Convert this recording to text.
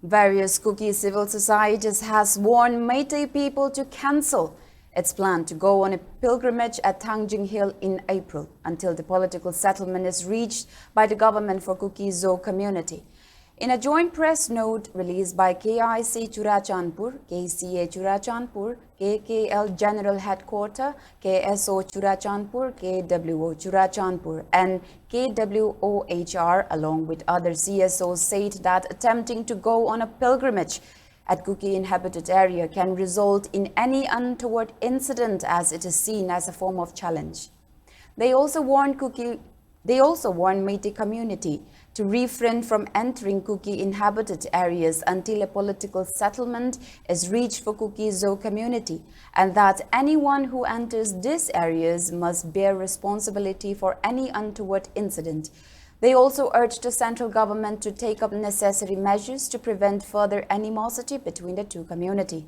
Various Kuki civil societies has warned Meitei people to cancel its plan to go on a pilgrimage at Thangjing Hill in April until the political settlement is reached by the government for Kuki Zo community. In a joint press note released by KIC Churachandpur, KCA Churachandpur, KKL General Headquarters, KSO Churachandpur, KWO Churachandpur, and KWOHR, along with other CSOs, said that attempting to go on a pilgrimage at Kuki inhabited area can result in any untoward incident as it is seen as a form of challenge. They also warned Meitei community to refrain from entering Kuki inhabited areas until a political settlement is reached for Kuki Zo community, and that anyone who enters these areas must bear responsibility for any untoward incident. They also urged the central government to take up necessary measures to prevent further animosity between the two communities.